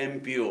MPO,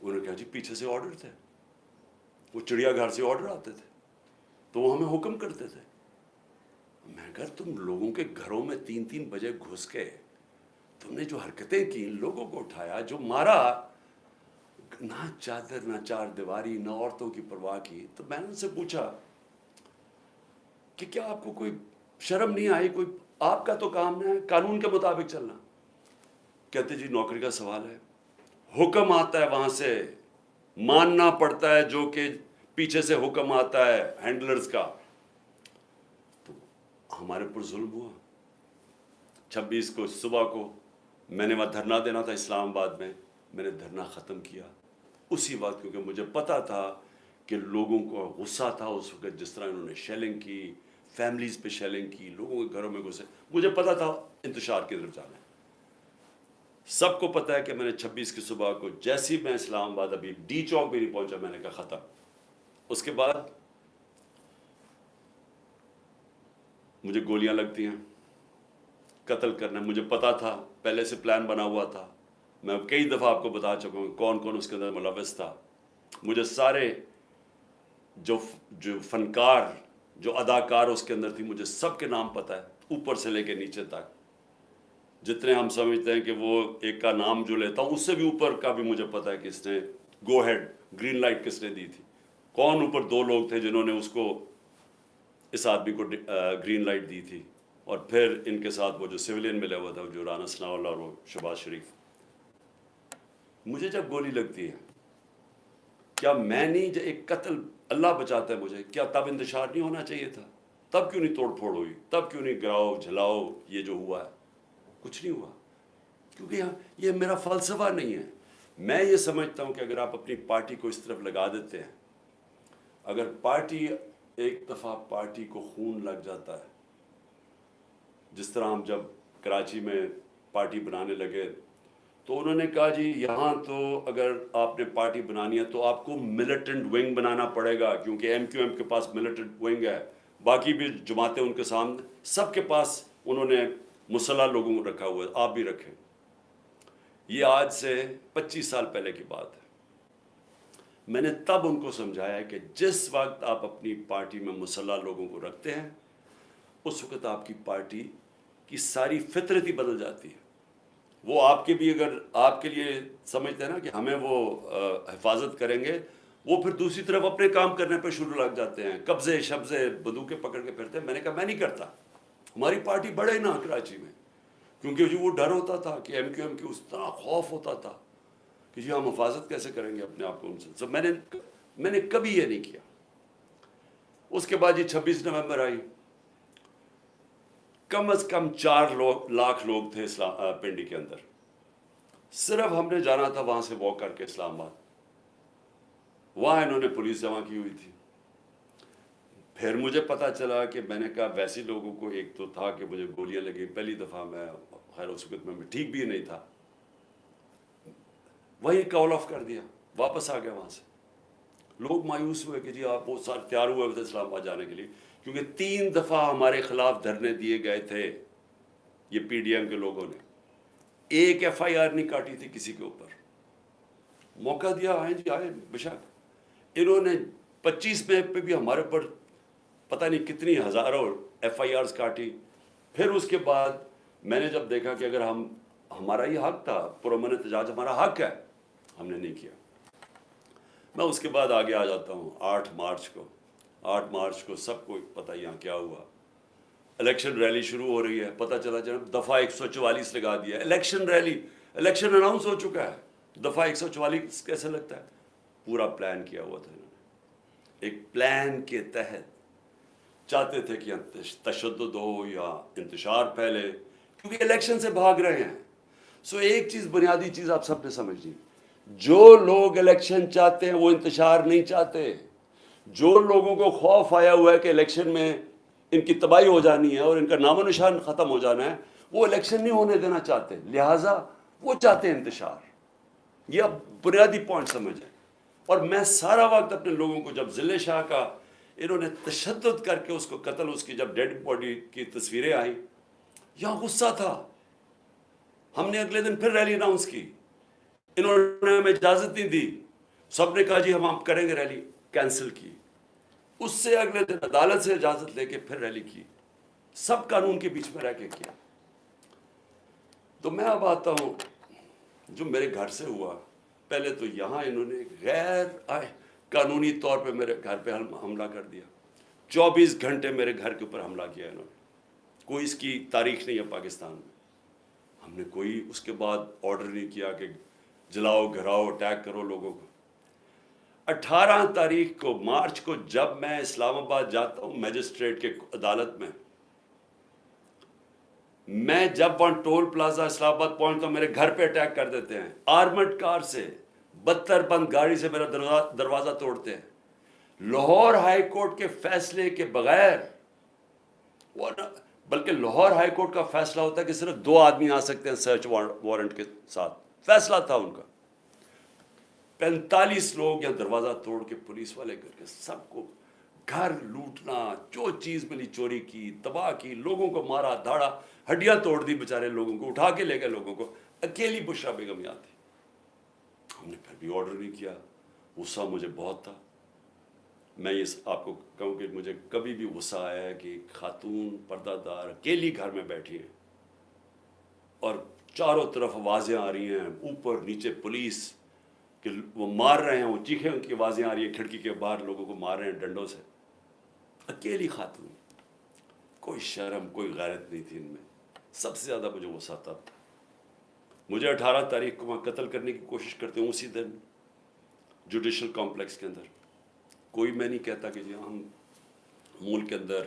انہوں نے کہا جی پیچھے سے آرڈر تھے, وہ چڑیا گھر سے آرڈر آتے تھے تو وہ ہمیں حکم کرتے تھے. میں کہا تم لوگوں کے گھروں میں 3 بجے گھس کے تم نے جو حرکتیں کی, لوگوں کو اٹھایا, جو مارا, نہ چادر نہ چار دیواری نہ عورتوں کی پرواہ کی. تو میں نے ان سے پوچھا کہ کیا آپ کو کوئی شرم نہیں آئی, کوئی آپ کا تو کام ہے قانون کے مطابق چلنا. کہتے جی نوکری کا سوال ہے, حکم آتا ہے وہاں سے, ماننا پڑتا ہے جو کہ پیچھے سے حکم آتا ہے ہینڈلرز کا. تو ہمارے پر ظلم ہوا. 26 کو صبح کو میں نے وہاں دھرنا دینا تھا اسلام آباد میں نے دھرنا ختم کیا اسی وقت, کیونکہ مجھے پتا تھا کہ لوگوں کو غصہ تھا اس وقت, جس طرح انہوں نے شیلنگ کی, فیملیز پہ شیلنگ کی, لوگوں کے گھروں میں گھسے. مجھے پتا تھا انتشار کی طرف جانا ہے. سب کو پتا ہے کہ میں نے 26 کی صبح کو جیسی میں اسلام آباد ابھی ڈی چوک بھی نہیں پہنچا, میں نے کہا ختم. اس کے بعد مجھے گولیاں لگتی ہیں, قتل کرنا. مجھے پتا تھا, پہلے سے پلان بنا ہوا تھا. میں کئی دفعہ آپ کو بتا چکا ہوں کون کون اس کے اندر ملوث تھا. مجھے سارے جو فنکار, جو اداکار اس کے اندر تھی, مجھے سب کے نام پتا ہے, اوپر سے لے کے نیچے تک. جتنے ہم سمجھتے ہیں کہ وہ ایک کا نام جو لیتا ہوں, اس سے بھی اوپر کا بھی مجھے پتا ہے کہ اس نے گو ہیڈ, گرین لائٹ کس نے دی تھی, کون اوپر 2 لوگ تھے جنہوں نے اس کو, اس آدمی کو گرین لائٹ دی تھی. اور پھر ان کے ساتھ وہ جو سویلین ملا ہوا تھا, جو رانا ثناء اللہ اور وہ شہباز شریف. مجھے جب گولی لگتی ہے, کیا میں نہیں, جو ایک قتل اللہ بچاتا ہے مجھے, کیا تب انتشار نہیں ہونا چاہیے تھا؟ تب کیوں نہیں توڑ پھوڑ ہوئی؟ تب کیوں نہیں گراؤ جھلاؤ یہ جو ہوا ہے؟ کچھ نہیں ہوا, کیونکہ یہ میرا فلسفہ نہیں ہے. میں یہ سمجھتا ہوں کہ اگر آپ اپنی پارٹی کو اس طرف لگا دیتے ہیں, اگر پارٹی ایک دفعہ پارٹی کو خون لگ جاتا ہے, جس طرح ہم جب کراچی میں پارٹی بنانے لگے تو انہوں نے کہا جی یہاں تو اگر آپ نے پارٹی بنانی ہے تو آپ کو ملیٹنٹ ونگ بنانا پڑے گا, کیونکہ ایم کیو ایم کے پاس ملیٹنٹ ونگ ہے, باقی بھی جماعتیں ان کے سامنے, سب کے پاس انہوں نے مسلح لوگوں کو رکھا ہوا ہے, آپ بھی رکھیں. یہ آج سے 25 سال پہلے کی بات ہے. میں نے تب ان کو سمجھایا کہ جس وقت آپ اپنی پارٹی میں مسلح لوگوں کو رکھتے ہیں, اس وقت آپ کی پارٹی کی ساری فطرت ہی بدل جاتی ہے. وہ آپ کے بھی اگر آپ کے لیے سمجھتے ہیں نا کہ ہمیں وہ حفاظت کریں گے, وہ پھر دوسری طرف اپنے کام کرنے پہ شروع لگ جاتے ہیں, قبضے شبضے بندوقیں پکڑ کے پھرتے ہیں. میں نے کہا میں نہیں کرتا, ہماری پارٹی بڑھے نا کراچی میں, کیونکہ جو وہ ڈر ہوتا تھا کہ ایم کیو ایم کی, اس طرح خوف ہوتا تھا کہ جی ہم حفاظت کیسے کریں گے اپنے آپ کو ان سے. سب میں نے کبھی یہ نہیں کیا. اس کے بعد جی 26 نومبر آئی, کم از کم 4 لاکھ لوگ تھے پنڈی کے اندر. صرف ہم نے جانا تھا وہاں سے واک کر کے اسلام آباد, وہاں انہوں نے پولیس جمع کی ہوئی تھی. پھر مجھے پتا چلا کہ میں نے کہا ویسے لوگوں کو, ایک تو تھا کہ مجھے گولیاں لگی پہلی دفعہ, میں خیر اس وقت میں ٹھیک بھی نہیں تھا, وہی کال آف کر دیا, واپس آ گیا وہاں سے. لوگ مایوس ہوئے کہ جی آپ وہ سارے تیار ہوئے تھے اسلام آباد جانے کے لیے, کیونکہ 3 دفعہ ہمارے خلاف دھرنے دیے گئے تھے یہ پی ڈی ایم کے لوگوں نے, ایک ایف آئی آر نہیں کاٹی تھی کسی کے اوپر. موقع دیا, آئیں جی آئے بشک. انہوں نے 25 میں پہ بھی ہمارے پر پتہ نہیں کتنی ہزاروں ایف آئی آرز کاٹی. پھر اس کے بعد میں نے جب دیکھا کہ اگر ہمارا یہ حق تھا, پرامن احتجاج ہمارا حق ہے, ہم نے نہیں کیا. میں اس کے بعد آگے آ جاتا ہوں 8 مارچ کو سب کو پتہ یہاں کیا ہوا. الیکشن ریلی شروع ہو رہی ہے, پتہ چلا جناب دفعہ 144 لگا دیا. الیکشن ریلی, الیکشن اناؤنس ہو چکا ہے, دفعہ 144 کیسے لگتا ہے؟ پورا پلان کیا ہوا تھا انہوں نے. ایک پلان کے تحت چاہتے تھے کہ تشدد ہو یا انتشار پھیلے, کیونکہ الیکشن سے بھاگ رہے ہیں. سو ایک چیز, بنیادی چیز آپ سب نے سمجھ لی, جو لوگ الیکشن چاہتے ہیں وہ انتشار نہیں چاہتے. جو لوگوں کو خوف آیا ہوا ہے کہ الیکشن میں ان کی تباہی ہو جانی ہے اور ان کا نام و نشان ختم ہو جانا ہے, وہ الیکشن نہیں ہونے دینا چاہتے, لہٰذا وہ چاہتے ہیں انتشار. یہ اب بنیادی پوائنٹ سمجھیں. اور میں سارا وقت اپنے لوگوں کو, جب ضلع شاہ کا انہوں نے تشدد کر کے اس کو قتل, اس کی جب ڈیڈ باڈی کی تصویریں آئیں, یہاں غصہ تھا. ہم نے اگلے دن پھر ریلی اناؤنس کی, انہوں نے ہمیں اجازت نہیں دی سب نے کہا جی ہم کریں گے ریلی، کینسل کی. اس سے اگلے دن عدالت سے اجازت لے کے پھر ریلی کی، سب قانون کے بیچ میں رہ کے کیا. تو میں اب آتا ہوں جو میرے گھر سے ہوا. پہلے تو یہاں انہوں نے غیر قانونی طور پہ میرے گھر پہ حملہ کر دیا. 24 گھنٹے میرے گھر کے اوپر حملہ کیا انہوں نے. کوئی اس کی تاریخ نہیں ہے پاکستان میں. ہم نے کوئی اس کے بعد آرڈر نہیں کیا کہ جلاؤ، گھراؤ، اٹیک کرو لوگوں کو. 18 تاریخ کو مارچ کو جب میں اسلام آباد جاتا ہوں میجسٹریٹ کے عدالت میں جب وہاں ٹول پلازا اسلام آباد پہنچتا ہوں میرے گھر پہ اٹیک کر دیتے ہیں آرمڈ کار سے، 72 بند گاڑی سے میرا دروازہ توڑتے ہیں. لاہور ہائی کورٹ کے فیصلے کے بغیر، بلکہ لاہور ہائی کورٹ کا فیصلہ ہوتا ہے کہ صرف 2 آدمی آ سکتے ہیں سرچ وارنٹ کے ساتھ. فیصلہ تھا ان کا. 45 لوگ یا دروازہ توڑ کے پولیس والے کر کے سب کو گھر لوٹنا، جو چیز ملی چوری کی، تباہ کی، لوگوں کو مارا دھاڑا، ہڈیاں توڑ دی بیچارے لوگوں کو، اٹھا کے لے گئے لوگوں کو. اکیلی بشرا بیگم یہاں تھی. ہم نے پھر بھی آرڈر نہیں کیا. غصہ مجھے بہت تھا. میں یہ آپ کو کہوں کہ مجھے کبھی بھی غصہ آیا ہے کہ خاتون پردہ دار اکیلی گھر میں بیٹھی ہیں اور چاروں طرف آوازیں آ رہی ہیں، اوپر نیچے پولیس کہ وہ مار رہے ہیں، وہ چیخیں ان کی آوازیں آ رہی ہیں، کھڑکی کے باہر لوگوں کو مار رہے ہیں ڈنڈوں سے. اکیلی خاتون، کوئی شرم کوئی غیرت نہیں تھی ان میں. سب سے زیادہ مجھے غصہ تھا. مجھے 18 تاریخ کو وہاں قتل کرنے کی کوشش کرتے ہوں اسی دن جوڈیشل کمپلیکس کے اندر. کوئی میں نہیں کہتا کہ جی ہم ملک کے اندر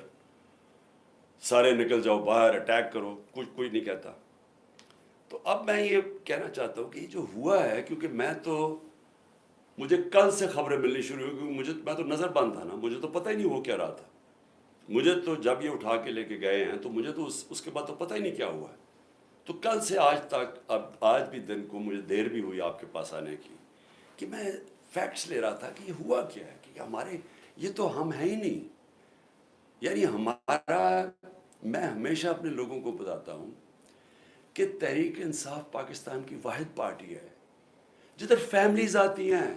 سارے نکل جاؤ باہر اٹیک کرو، کوئی نہیں کہتا. تو اب میں یہ کہنا چاہتا ہوں کہ یہ جو ہوا ہے، کیونکہ مجھے کل سے خبریں ملنی شروع ہوئی، کیونکہ میں تو نظر بند تھا نا، مجھے تو پتہ ہی نہیں ہو کیا رہا تھا. مجھے تو جب یہ اٹھا کے لے کے گئے ہیں تو مجھے تو اس کے بعد تو پتہ ہی نہیں کیا ہوا ہے. تو کل سے آج تک، اب آج بھی دن کو مجھے دیر بھی ہوئی آپ کے پاس آنے کی، کہ میں فیکٹس لے رہا تھا کہ یہ ہوا کیا ہے، کہ ہمارے یہ تو ہم ہیں ہی نہیں. یعنی میں ہمیشہ اپنے لوگوں کو بتاتا ہوں کہ تحریک انصاف پاکستان کی واحد پارٹی ہے جدھر فیملیز آتی ہیں.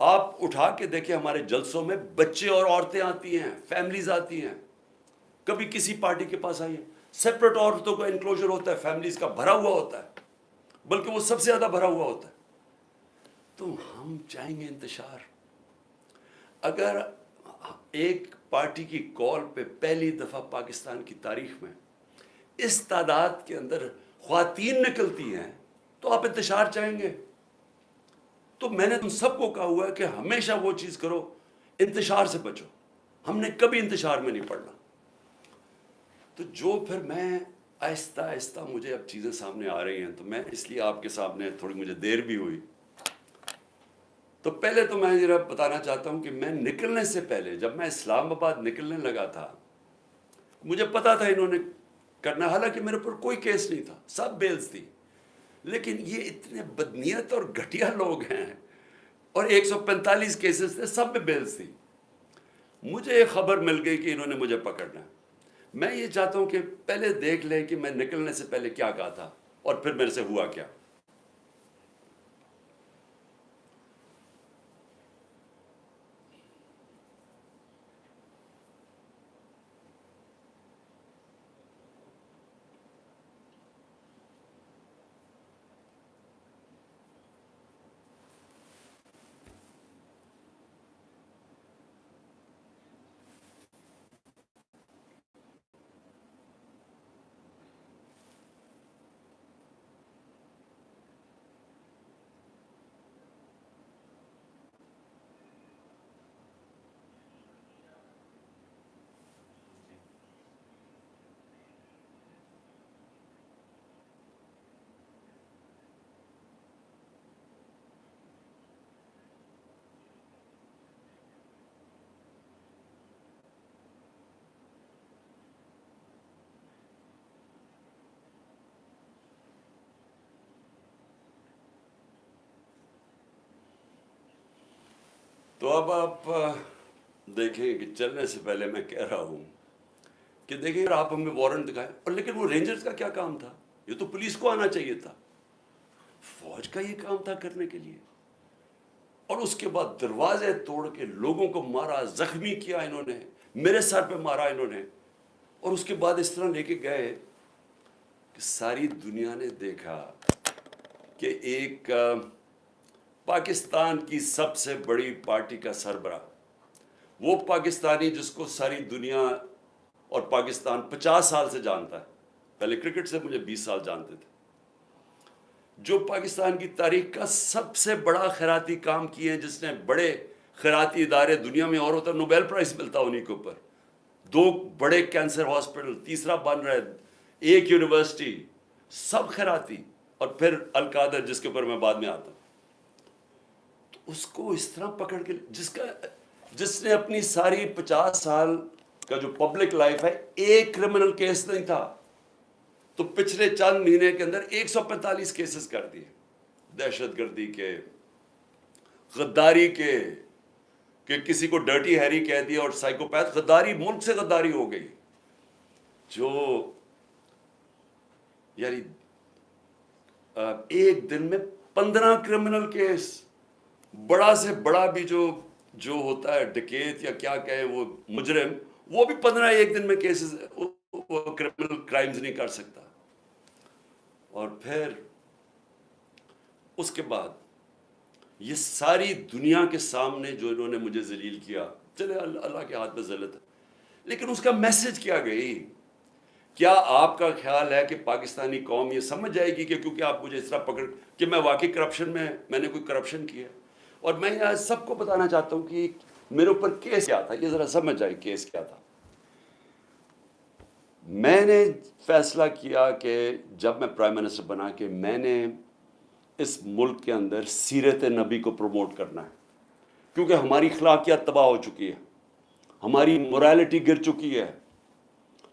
آپ اٹھا کے دیکھیں ہمارے جلسوں میں بچے اور عورتیں آتی ہیں، فیملیز آتی ہیں. کبھی کسی پارٹی کے پاس آئی ہیں، سیپریٹ عورتوں کا انکلوژر ہوتا ہے، فیملیز کا بھرا ہوا ہوتا ہے، بلکہ وہ سب سے زیادہ بھرا ہوا ہوتا ہے. تو ہم چاہیں گے انتشار. اگر ایک پارٹی کی کال پہ پہلی دفعہ پاکستان کی تاریخ میں اس تعداد کے اندر خواتین نکلتی ہیں تو آپ انتشار چاہیں گے. تو میں نے تم سب کو کہا ہوا ہے کہ ہمیشہ وہ چیز کرو، انتشار سے بچو. ہم نے کبھی انتشار میں نہیں پڑنا. تو جو پھر میں آہستہ آہستہ مجھے اب چیزیں سامنے آ رہی ہیں، تو میں اس لیے آپ کے سامنے تھوڑی مجھے دیر بھی ہوئی. تو پہلے تو میں ذرا بتانا چاہتا ہوں کہ میں نکلنے سے پہلے، جب میں اسلام آباد نکلنے لگا تھا، مجھے پتا تھا انہوں نے کرنا، حالانکہ میرے پر کوئی کیس نہیں تھا، سب بیلز تھی. لیکن یہ اتنے بدنیت اور گھٹیا لوگ ہیں، اور 145 کیسز تھے، سب میں بیلز تھی. مجھے ایک خبر مل گئی کہ انہوں نے مجھے پکڑنا ہے. میں یہ چاہتا ہوں کہ پہلے دیکھ لیں کہ میں نکلنے سے پہلے کیا کہا تھا اور پھر میرے سے ہوا کیا. تو اب آپ دیکھیں کہ چلنے سے پہلے میں کہہ رہا ہوں کہ دیکھیں آپ ہمیں وارنٹ دکھائیں، اور لیکن وہ رینجرز کا کیا کام تھا؟ یہ تو پولیس کو آنا چاہیے تھا. فوج کا یہ کام تھا کرنے کے لیے. اور اس کے بعد دروازے توڑ کے لوگوں کو مارا، زخمی کیا انہوں نے، میرے سر پہ مارا انہوں نے، اور اس کے بعد اس طرح لے کے گئے کہ ساری دنیا نے دیکھا کہ ایک پاکستان کی سب سے بڑی پارٹی کا سربراہ، وہ پاکستانی جس کو ساری دنیا اور پاکستان 50 سال سے جانتا ہے، پہلے کرکٹ سے مجھے 20 سال جانتے تھے، جو پاکستان کی تاریخ کا سب سے بڑا خیراتی کام کیے ہیں، جس نے بڑے خیراتی ادارے دنیا میں، اور ہوتا نوبیل پرائز ملتا انہیں کے اوپر، 2 بڑے کینسر ہاسپٹل، تیسرا بن رہا ہے، 1 یونیورسٹی، سب خیراتی، اور پھر القادر جس کے اوپر میں بعد میں آتا ہوں، تو اس کو اس طرح پکڑ کے، جس نے اپنی ساری 50 سال کا جو پبلک لائف ہے، ایک کرمنل کیس نہیں تھا، تو پچھلے چند مہینے کے اندر 145 کیسز کر دیے، دہشت گردی کے، غداری کے، کہ کسی کو ڈرٹی ہیری کہہ دیا، اور سائیکوپیتھ غداری، ملک سے غداری ہو گئی، جو یعنی ایک دن میں 15 کرمنل کیس، بڑا سے بڑا بھی جو ہوتا ہے ڈکیت یا کیا کہیں وہ مجرم، وہ بھی 15 ایک دن میں کیسز، وہ کرمنل کرائمز نہیں کر سکتا۔ اور پھر اس کے بعد یہ ساری دنیا کے سامنے جو انہوں نے مجھے ذلیل کیا، چلے اللہ کے ہاتھ میں ذلت ہے، لیکن اس کا میسج کیا گئی؟ کیا آپ کا خیال ہے کہ پاکستانی قوم یہ سمجھ جائے گی کہ کیونکہ آپ مجھے اس طرح پکڑ کہ میں واقعی کرپشن میں نے کوئی کرپشن کیا؟ اور میں یہاں سب کو بتانا چاہتا ہوں کہ میرے اوپر کیس کیا تھا، یہ ذرا سمجھ جائے کیس کیا تھا۔ میں نے فیصلہ کیا کہ جب میں پرائم منسٹر بنا کہ میں نے اس ملک کے اندر سیرت نبی کو پروموٹ کرنا ہے، کیونکہ ہماری اخلاقیات تباہ ہو چکی ہے، ہماری موریلٹی گر چکی ہے،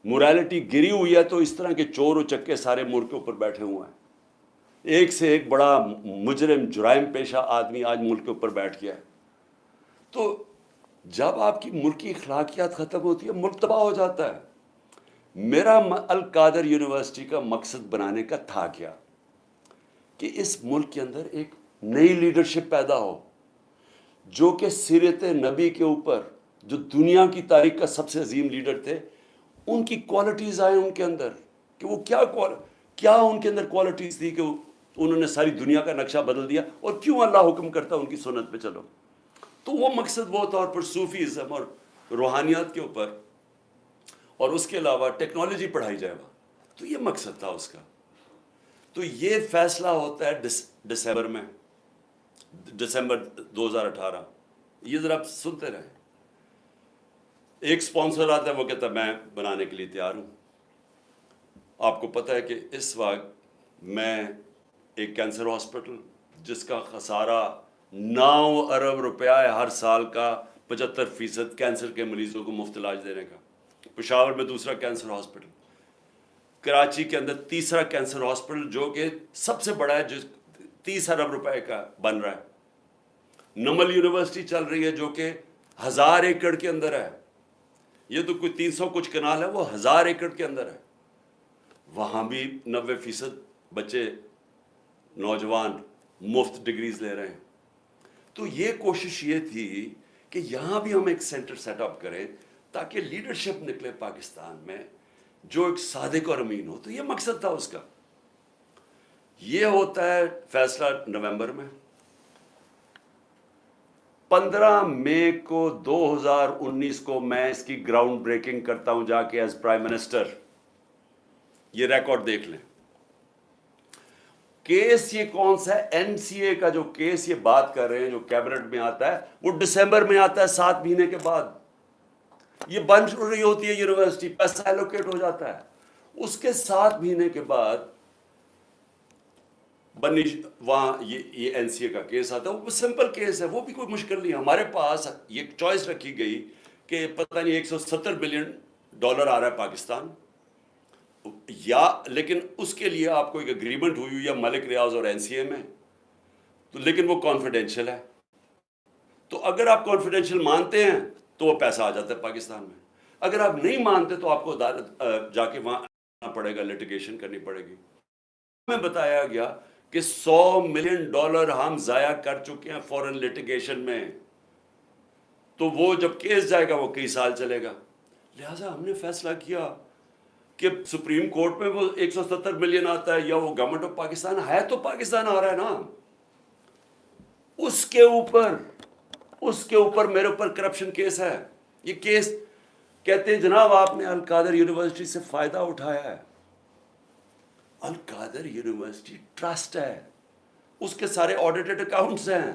موریلٹی گری ہوئی ہے، تو اس طرح کے چور و چکے سارے ملک کے اوپر بیٹھے ہوئے ہیں، ایک سے ایک بڑا مجرم جرائم پیشہ آدمی آج ملک کے اوپر بیٹھ گیا ہے۔ تو جب آپ کی ملکی اخلاقیات ختم ہوتی ہے، ملک تباہ ہو جاتا ہے۔ میرا القادر یونیورسٹی کا مقصد بنانے کا تھا کیا کہ اس ملک کے اندر ایک نئی لیڈرشپ پیدا ہو، جو کہ سیرت نبی کے اوپر، جو دنیا کی تاریخ کا سب سے عظیم لیڈر تھے، ان کی کوالٹیز آئیں ان کے اندر، کہ وہ کیا ان کے اندر کوالٹیز تھی کہ انہوں نے ساری دنیا کا نقشہ بدل دیا، اور کیوں اللہ حکم کرتا ان کی سنت پہ چلو۔ تو وہ مقصد وہ طور پر صوفیزم اور روحانیات کے اوپر، اور اس کے علاوہ ٹیکنالوجی پڑھائی جائے گا، تو یہ مقصد تھا اس کا۔ تو یہ فیصلہ ہوتا ہے دسمبر 2018، یہ ذرا آپ سنتے رہیں۔ ایک سپانسر آتا ہے، وہ کہتا ہے میں بنانے کے لیے تیار ہوں۔ آپ کو پتہ ہے کہ اس وقت میں ایک کینسر ہاسپٹل جس کا خسارہ 9 ارب روپیہ ہے ہر سال کا، 75% کینسر کے مریضوں کو مفت علاج دینے کا، پشاور میں دوسرا کینسر ہاسپٹل، کراچی کے اندر تیسرا کینسر ہاسپٹل جو کہ سب سے بڑا ہے، جو 30 ارب روپے کا بن رہا ہے، نمل یونیورسٹی چل رہی ہے جو کہ 1000 ایکڑ کے اندر ہے، یہ تو کوئی 300 کچھ کنال ہے، وہ 1000 ایکڑ کے اندر ہے، وہاں بھی 90% بچے نوجوان مفت ڈگریز لے رہے ہیں۔ تو یہ کوشش یہ تھی کہ یہاں بھی ہم ایک سینٹر سیٹ اپ کریں تاکہ لیڈرشپ نکلے پاکستان میں جو ایک صادق اور امین ہو۔ تو یہ مقصد تھا اس کا۔ یہ ہوتا ہے فیصلہ نومبر میں۔ 15 مئی کو 2019 کو میں اس کی گراؤنڈ بریکنگ کرتا ہوں جا کے ایز پرائم منسٹر۔ یہ ریکارڈ دیکھ لیں۔ کیس یہ کون سا ہے؟ این سی اے کا جو کیس یہ بات کر رہے ہیں جو کیبنٹ میں آتا ہے، وہ دسمبر میں آتا ہے، 7 مہینے کے بعد۔ یہ بن رہی ہوتی ہے یونیورسٹی، پیسہ ایلوکیٹ ہو جاتا ہے، اس کے 7 مہینے کے بعد وہاں یہ این سی اے کا کیس آتا ہے۔ وہ سمپل کیس ہے، وہ بھی کوئی مشکل نہیں ہے۔ ہمارے پاس یہ چوائس رکھی گئی کہ پتہ نہیں $170 بلین آ رہا ہے پاکستان، لیکن اس کے لیے آپ کو ایک اگریمنٹ ہوئی یا ملک ریاض اور این سی اے میں، تو لیکن وہ کانفیڈینشیل ہے۔ تو اگر آپ کانفیڈینشیل مانتے ہیں تو وہ پیسہ آ جاتا ہے پاکستان میں، اگر آپ نہیں مانتے تو آپ کو عدالت جا کے وہاں آنا پڑے گا، لیٹیگیشن کرنی پڑے گی۔ میں بتایا گیا کہ $100 ملین ہم ضائع کر چکے ہیں فورن لٹیگیشن میں، تو وہ جب کیس جائے گا وہ کئی سال چلے گا. لہٰذا ہم نے فیصلہ کیا کہ سپریم کورٹ میں وہ 170 ملین آتا ہے یا وہ گورنمنٹ آف پاکستان ہے تو پاکستان آ رہا ہے نا، اس کے اوپر میرے اوپر کرپشن کیس ہے. یہ کیس کہتے ہیں جناب آپ نے القادر یونیورسٹی سے فائدہ اٹھایا ہے. القادر یونیورسٹی ٹرسٹ ہے، اس کے سارے آڈیٹڈ اکاؤنٹس ہیں،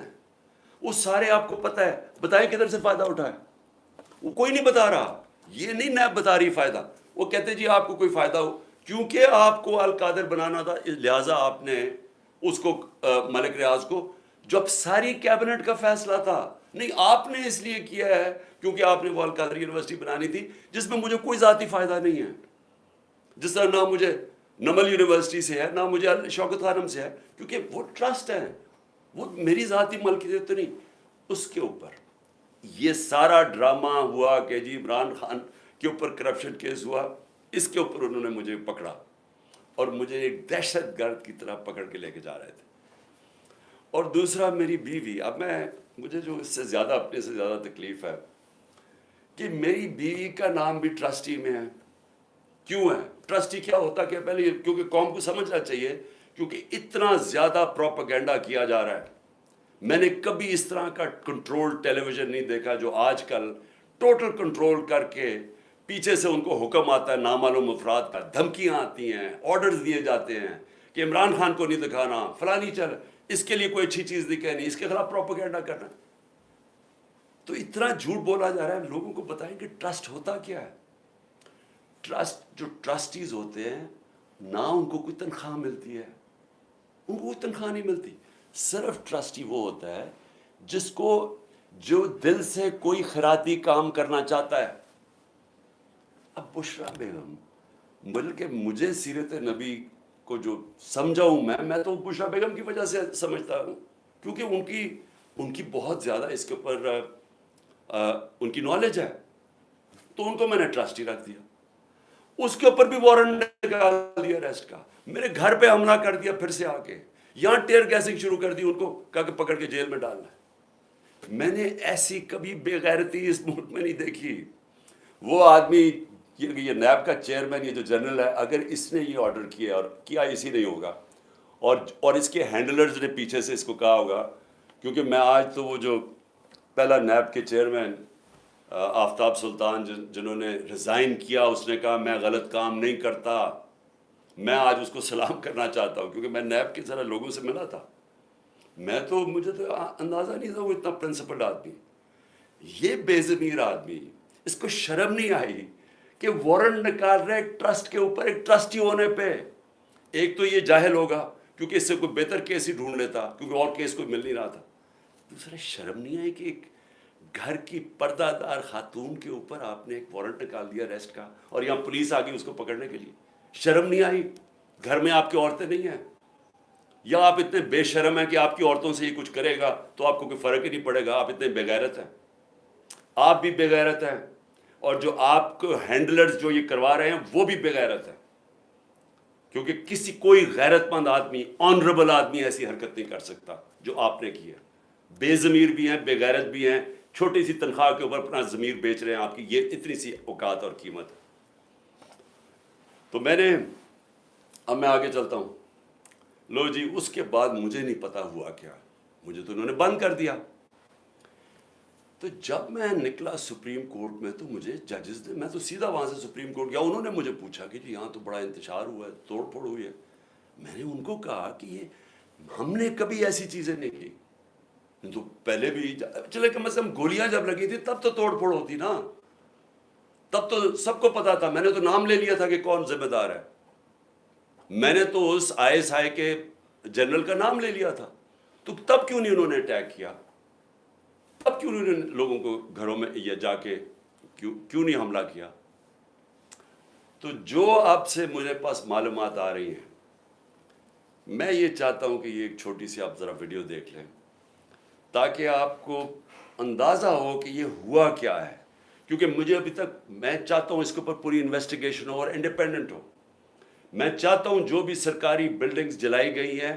وہ سارے آپ کو پتہ ہے. بتائیں کدھر سے فائدہ اٹھایا؟ وہ کوئی نہیں بتا رہا. یہ نہیں نیب بتا رہی فائدہ. وہ کہتے جی آپ کو کوئی فائدہ ہو، کیونکہ آپ کو القادر بنانا تھا لہٰذا آپ نے اس کو ملک ریاض کو، جب ساری کیبنٹ کا فیصلہ تھا. نہیں، آپ نے اس لیے کیا ہے کیونکہ آپ نے وہ القادر یونیورسٹی بنانی تھی جس میں مجھے کوئی ذاتی فائدہ نہیں ہے. جس طرح نہ مجھے نمل یونیورسٹی سے ہے، نہ مجھے شوکت خانم سے ہے، کیونکہ وہ ٹرسٹ ہے، وہ میری ذاتی ملکیت تو نہیں. اس کے اوپر یہ سارا ڈرامہ ہوا کہ جی عمران خان کے اوپر کرپشن کیس ہوا، اس کے اوپر انہوں نے مجھے پکڑا اور مجھے ایک دہشت گرد کی طرح پکڑ کے لے کے جا رہے تھے. اور دوسرا میری بیوی، اب مجھے جو اس سے زیادہ اپنے سے زیادہ تکلیف ہے کہ میری بیوی کا نام بھی ٹرسٹی میں ہے. کیوں ہے؟ ٹرسٹی کیا ہوتا کہ پہلے کیونکہ قوم کو سمجھنا چاہیے، کیونکہ اتنا زیادہ پروپیگنڈا کیا جا رہا ہے. میں نے کبھی اس طرح کا کنٹرول ٹیلی ویژن نہیں دیکھا جو آج کل ٹوٹل کنٹرول کر کے پیچھے سے ان کو حکم آتا ہے نامعلوم افراد کا، دھمکیاں آتی ہیں، آرڈرز دیے جاتے ہیں کہ عمران خان کو نہیں دکھانا، فلانی چل، اس کے لیے کوئی اچھی چیز نہیں کہنی، اس کے خلاف پروپیگنڈا کرنا. تو اتنا جھوٹ بولا جا رہا ہے. لوگوں کو بتائیں کہ ٹرسٹ ہوتا کیا ہے. ٹرسٹ، جو ٹرسٹیز ہوتے ہیں نہ ان کو کوئی تنخواہ ملتی ہے، ان کو کوئی تنخواہ نہیں ملتی. صرف ٹرسٹی وہ ہوتا ہے جس کو جو دل سے کوئی خیراتی کام کرنا چاہتا ہے. اب بشرا بیگم، بلکہ مجھے سیرت نبی کو جو سمجھا ہوں میں تو بشرا بیگم کی وجہ سے سمجھتا ہوں، کیونکہ ان کی بہت زیادہ اس کے اوپر ان کی نالج ہے، تو ان کو میں نے ٹرسٹی رکھ دیا. اس کے اوپر بھی وارنٹ نکال دیا ریسٹ کا. میرے گھر پہ حملہ کر دیا پھر سے آ کے، یہاں ٹیئر گیسنگ شروع کر دی، ان کو کہا کہ پکڑ کے جیل میں ڈالنا ہے. میں نے ایسی کبھی بے غیرتی اس ملک میں نہیں دیکھی. وہ آدمی یہ نیب کا چیئرمین، یہ جو جنرل ہے، اگر اس نے یہ آرڈر کیا اور کیا اسی نہیں ہوگا، اور اس کے ہینڈلرز نے پیچھے سے اس کو کہا ہوگا، کیونکہ میں آج تو وہ جو پہلا نیب کے چیئرمین آفتاب سلطان جنہوں نے ریزائن کیا، اس نے کہا میں غلط کام نہیں کرتا. میں آج اس کو سلام کرنا چاہتا ہوں کیونکہ میں نیب کے ذرا لوگوں سے ملا تھا. مجھے تو اندازہ نہیں تھا وہ اتنا پرنسپلڈ آدمی، یہ بے ضمیر آدمی، اس کو شرم نہیں آئی کہ وارنٹ نکال رہے ایک ٹرسٹ کے اوپر، ایک ٹرسٹی ہونے پہ. ایک تو یہ جاہل ہوگا کیونکہ اس سے کوئی بہتر کیس ہی ڈھونڈ لیتا کیونکہ اور کیس کوئی مل نہیں رہا تھا. دوسرا شرم نہیں آئی کہ ایک گھر کی پردہ دار خاتون کے اوپر آپ نے ایک وارنٹ نکال دیا ریسٹ کا، اور یہاں پولیس آ گئی اس کو پکڑنے کے لیے. شرم نہیں آئی؟ گھر میں آپ کی عورتیں نہیں ہیں؟ یا آپ اتنے بے شرم ہیں کہ آپ کی عورتوں سے یہ کچھ کرے گا تو آپ کو کوئی فرق ہی نہیں پڑے گا؟ آپ اتنے بے غیرت ہیں. آپ بھی بے غیرت ہیں، اور جو آپ کو ہینڈلرز جو یہ کروا رہے ہیں وہ بھی بے غیرت ہیں، کیونکہ کوئی غیرت مند آدمی، آنریبل آدمی ایسی حرکت نہیں کر سکتا جو آپ نے کی ہے. بے ضمیر بھی ہیں، بے غیرت بھی ہیں، چھوٹی سی تنخواہ کے اوپر اپنا ضمیر بیچ رہے ہیں. آپ کی یہ اتنی سی اوقات اور قیمت. تو اب میں آگے چلتا ہوں. لو جی، اس کے بعد مجھے نہیں پتا ہوا کیا، مجھے تو انہوں نے بند کر دیا. تو جب میں نکلا سپریم کورٹ میں تو مجھے ججز نے، میں تو سیدھا وہاں سے سپریم کورٹ گیا، انہوں نے مجھے پوچھا کہ جی یہاں تو بڑا انتشار ہوا ہے، توڑ پھوڑ ہوئی ہے. میں نے ان کو کہا کہ یہ ہم نے کبھی ایسی چیزیں نہیں کی. تو پہلے بھی چلے کم از کم گولیاں جب لگی تھی تب تو توڑ پھوڑ ہوتی نا، تب تو سب کو پتا تھا. میں نے تو نام لے لیا تھا کہ کون ذمہ دار ہے. میں نے تو اس ISI کے جنرل کا نام لے لیا تھا. تو تب کیوں نہیں انہوں نے اٹیک کیا؟ تب کیوں انہوں نے لوگوں کو گھروں میں یہ جا کے کیوں نہیں حملہ کیا؟ تو جو اب سے مجھے پاس معلومات آ رہی ہیں، میں یہ چاہتا ہوں کہ یہ ایک چھوٹی سی آپ ذرا ویڈیو دیکھ لیں تاکہ آپ کو اندازہ ہو کہ یہ ہوا کیا ہے. کیونکہ مجھے ابھی تک، میں چاہتا ہوں اس کے اوپر پوری انویسٹیگیشن ہو اور انڈیپینڈنٹ ہو. میں چاہتا ہوں جو بھی سرکاری بلڈنگز جلائی گئی ہیں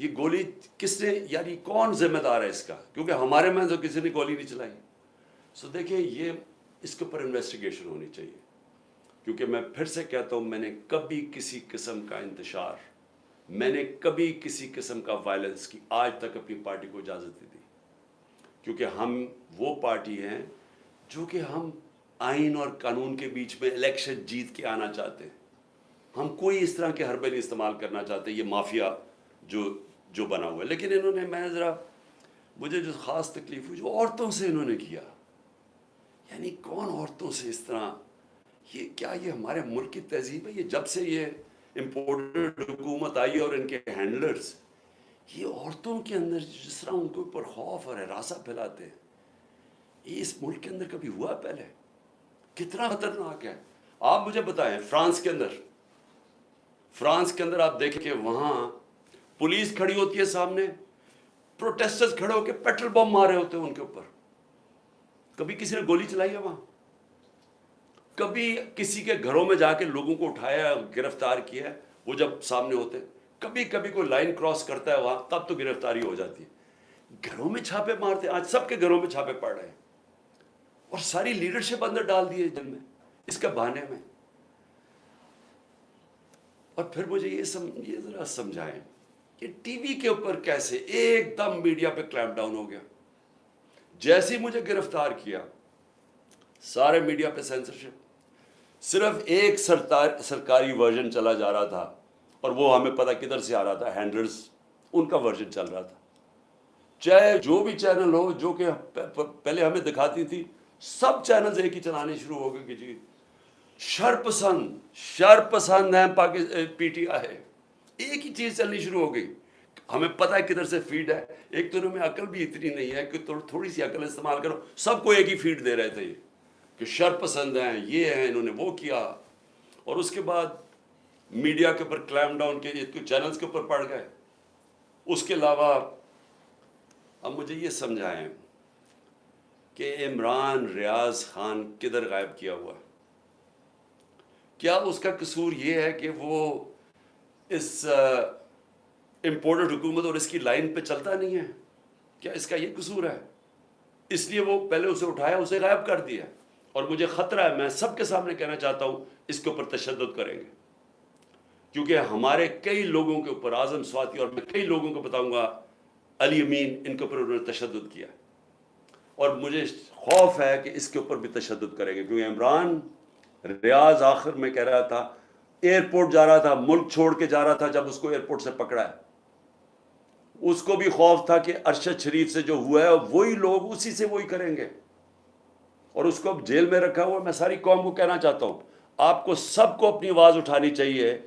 یہ گولی کس نے, یعنی کون ذمہ دار ہے اس کا, کیونکہ ہمارے میں تو کسی نے گولی نہیں چلائی. سو دیکھیں یہ اس کے اوپر انویسٹیگیشن ہونی چاہیے, کیونکہ میں پھر سے کہتا ہوں میں نے کبھی کسی قسم کا انتشار, میں نے کبھی کسی قسم کا وائلنس کی آج تک اپنی پارٹی کو اجازت نہیں دی, کیونکہ ہم وہ پارٹی ہیں جو کہ ہم آئین اور قانون کے بیچ میں الیکشن جیت کے آنا چاہتے ہیں. ہم کوئی اس طرح کے حربے نہیں استعمال کرنا چاہتے, یہ مافیا جو بنا ہوا ہے. لیکن انہوں نے, میں ذرا مجھے جو خاص تکلیف ہوئی جو عورتوں سے انہوں نے کیا, یعنی کون عورتوں سے اس طرح, یہ کیا یہ ہمارے ملک کی تہذیب ہے؟ یہ جب سے یہ امپورٹڈ حکومت آئی ہے اور ان کے ہینڈلرز یہ عورتوں کے اندر جس طرح ان کے اوپر خوف اور ہراساں پھیلاتے ہیں, یہ اس ملک کے اندر کبھی ہوا پہلے؟ کتنا خطرناک ہے. آپ مجھے بتائیں فرانس کے اندر آپ دیکھیں کہ وہاں پولیس کھڑی ہوتی ہے سامنے, پروٹیسٹرز کھڑے ہو کے پیٹرول بم مارے ہوتے ہیں ان کے اوپر. کبھی کسی نے گولی چلائی ہے وہاں؟ کبھی کسی کے گھروں میں جا کے لوگوں کو اٹھایا گرفتار کیا ہے وہ جب سامنے ہوتے ہیں؟ کبھی کوئی لائن کراس کرتا ہے وہاں تب تو گرفتاری ہو جاتی ہے. گھروں میں چھاپے مارتے ہیں, آج سب کے گھروں میں چھاپے پڑ رہے ہیں, اور ساری لیڈرشپ اندر ڈال دی ہے جن میں اس کے بہانے میں. اور پھر مجھے یہ ذرا سمجھائیں کہ ٹی وی کے اوپر کیسے ایک دم میڈیا پہ کلیمپ ڈاؤن ہو گیا. جیسے ہی مجھے گرفتار کیا سارے میڈیا پہ سینسرشپ, صرف ایک سرکاری ورژن چلا جا رہا تھا, اور وہ ہمیں پتہ کدھر سے آ رہا تھا, ہینڈلرز ان کا ورژن چل رہا تھا. چاہے جو بھی چینل ہو جو کہ پہلے ہمیں دکھاتی تھی, سب چینلز ایک ہی چلانے شروع ہو گئے کہ جی شر پسند ہیں پی ٹی آئی, ایک ہی چیز چلنی شروع ہو گئی. ہمیں پتہ ہے کدھر سے فیڈ ہے, ایک تو انہوں میں عقل بھی اتنی نہیں ہے کہ تھوڑی سی عقل استعمال کرو, سب کو ایک ہی فیڈ دے رہے تھے یہ کہ شر پسند ہیں, یہ ہیں, انہوں نے وہ کیا. اور اس کے بعد میڈیا کے اوپر کلیم ڈاؤن کے چینلز کے اوپر پڑ گئے. اس کے علاوہ اب مجھے یہ سمجھائیں کہ عمران ریاض خان کدھر غائب کیا ہوا ہے؟ کیا اس کا قصور یہ ہے کہ وہ اس امپورٹڈ حکومت اور اس کی لائن پہ چلتا نہیں ہے؟ کیا اس کا یہ قصور ہے؟ اس لیے وہ پہلے اسے اٹھایا, اسے غائب کر دیا. اور مجھے خطرہ ہے, میں سب کے سامنے کہنا چاہتا ہوں اس کے اوپر تشدد کریں گے, کیونکہ ہمارے کئی لوگوں کے اوپر, اعظم سواتی اور میں کئی لوگوں کو بتاؤں گا, علی امین, ان کے اوپر انہوں نے تشدد کیا. اور مجھے خوف ہے کہ اس کے اوپر بھی تشدد کریں گے, کیونکہ عمران ریاض آخر میں کہہ رہا تھا, ایئرپورٹ جا رہا تھا, ملک چھوڑ کے جا رہا تھا, جب اس کو ایئرپورٹ سے پکڑا ہے اس کو بھی خوف تھا کہ ارشد شریف سے جو ہوا ہے وہی لوگ اسی سے وہی کریں گے, اور اس کو اب جیل میں رکھا ہوا. میں ساری قوم کو کہنا چاہتا ہوں, آپ کو سب کو اپنی آواز اٹھانی چاہیے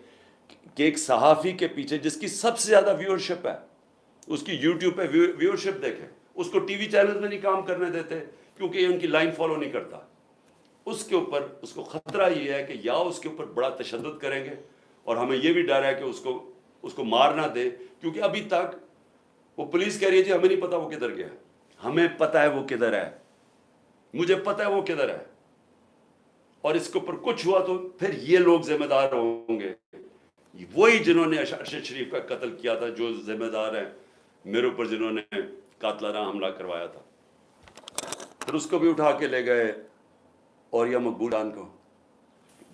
کہ ایک صحافی کے پیچھے جس کی سب سے زیادہ ویورشپ ہے, اس کی یوٹیوب پہ ویورشپ دیکھیں, اس کو ٹی وی چینل میں نہیں کام کرنے دیتے کیونکہ یہ ان کی لائن فالو نہیں کرتا. اس کے اوپر اس کو خطرہ یہ ہے کہ یا اس کے اوپر بڑا تشدد کریں گے, اور ہمیں یہ بھی ڈر ہے کہ اس کو مار نہ دے, کیونکہ ابھی تک وہ پولیس کہہ رہی ہے جی ہمیں نہیں پتا وہ کدھر گیا. ہمیں پتہ ہے وہ کدھر ہے, مجھے پتہ ہے وہ کدھر ہے, اور اس کے اوپر کچھ ہوا تو پھر یہ لوگ ذمہ دار ہوں گے, وہی جنہوں نے ارشد شریف کا قتل کیا تھا, جو ذمہ دار ہیں میرے اوپر جنہوں نے قاتلانہ حملہ کروایا تھا. پھر اس کو بھی اٹھا کے لے گئے, اور یا مقبول خان کو,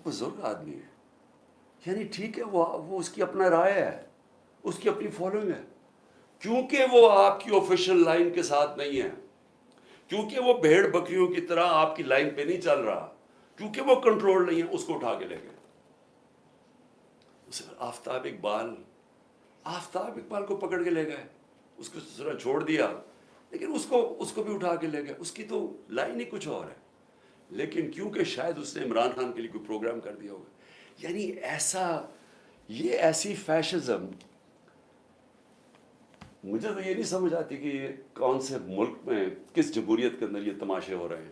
بزرگ آدمی ہے, یعنی ٹھیک ہے وہ اس کی اپنا رائے ہے, اس کی اپنی فالوئنگ ہے, کیونکہ وہ آپ کی آفیشیل لائن کے ساتھ نہیں ہے, کیونکہ وہ بھیڑ بکریوں کی طرح آپ کی لائن پہ نہیں چل رہا, کیونکہ وہ کنٹرول نہیں ہے, اس کو اٹھا کے لے گئے. آفتاب اقبال کو پکڑ کے لے گئے, اس کو ذرا چھوڑ دیا, لیکن اس کو بھی اٹھا کے لے گئے. اس کی تو لائن ہی کچھ اور ہے, لیکن کیونکہ شاید اس نے عمران خان کے لیے کوئی پروگرام کر دیا ہوگا. یعنی ایسی فیشزم, مجھے تو یہ نہیں سمجھ آتی کہ یہ کون سے ملک میں, کس جمہوریت کے اندر یہ تماشے ہو رہے ہیں,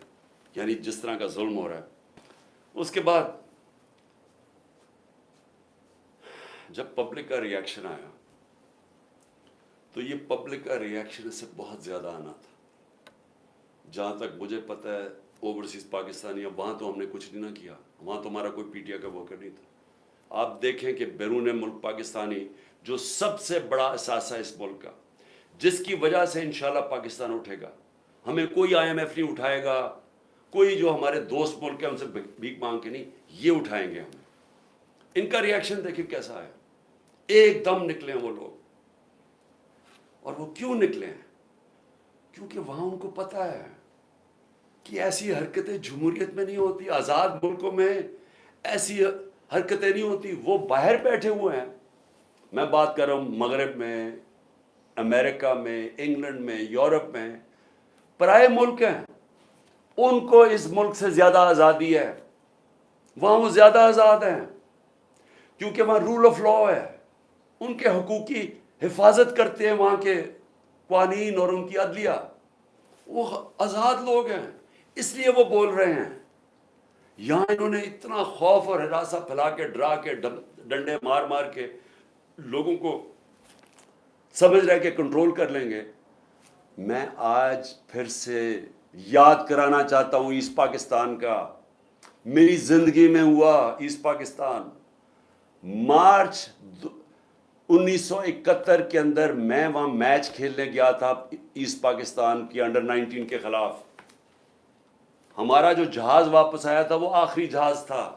یعنی جس طرح کا ظلم ہو رہا ہے. اس کے بعد جب پبلک کا ریاکشن آیا تو یہ پبلک کا ریاکشن اس سے بہت زیادہ آنا تھا. جہاں تک مجھے پتہ ہے اوورسیز پاکستانی, اب وہاں تو ہم نے کچھ نہیں نہ کیا, وہاں تو ہمارا کوئی پی ٹی آئی کا ورکر نہیں تھا. آپ دیکھیں کہ بیرون ملک پاکستانی جو سب سے بڑا اثاثہ اس ملک کا، جس کی وجہ سے انشاءاللہ پاکستان اٹھے گا. ہمیں کوئی IMF نہیں اٹھائے گا، کوئی جو ہمارے دوست ملک ہیں ان سے بھیک مانگ کے نہیں، یہ اٹھائیں گے ہمیں. ان کا ریاکشن دیکھیں کیسا ہے. ایک دم نکلے ہیں وہ لوگ. اور وہ کیوں نکلے ہیں؟ کیونکہ وہاں ان کو پتہ ہے کہ ایسی حرکتیں جمہوریت میں نہیں ہوتی، آزاد ملکوں میں ایسی حرکتیں نہیں ہوتی. وہ باہر بیٹھے ہوئے ہیں. میں بات کر رہا ہوں مغرب میں، امریکہ میں، انگلینڈ میں، یورپ میں، پرائے ملک ہیں. ان کو اس ملک سے زیادہ آزادی ہے. وہاں وہ زیادہ آزاد ہیں کیونکہ وہاں رول آف لا ہے. ان کے حقوق کی حفاظت کرتے ہیں وہاں کے قوانین اور ان کی عدلیہ. وہ آزاد لوگ ہیں، اس لیے وہ بول رہے ہیں. یہاں انہوں نے اتنا خوف اور ہراسہ پھیلا کے، ڈرا کے، ڈنڈے مار مار کے لوگوں کو سمجھ رہے کہ کنٹرول کر لیں گے. میں آج پھر سے یاد کرانا چاہتا ہوں ایسٹ پاکستان کا. میری زندگی میں ہوا ایسٹ پاکستان. مارچ 1971 کے اندر میں وہاں میچ کھیلنے گیا تھا ایسٹ پاکستان کی انڈر 19 کے خلاف. ہمارا جو جہاز واپس آیا تھا وہ آخری جہاز تھا.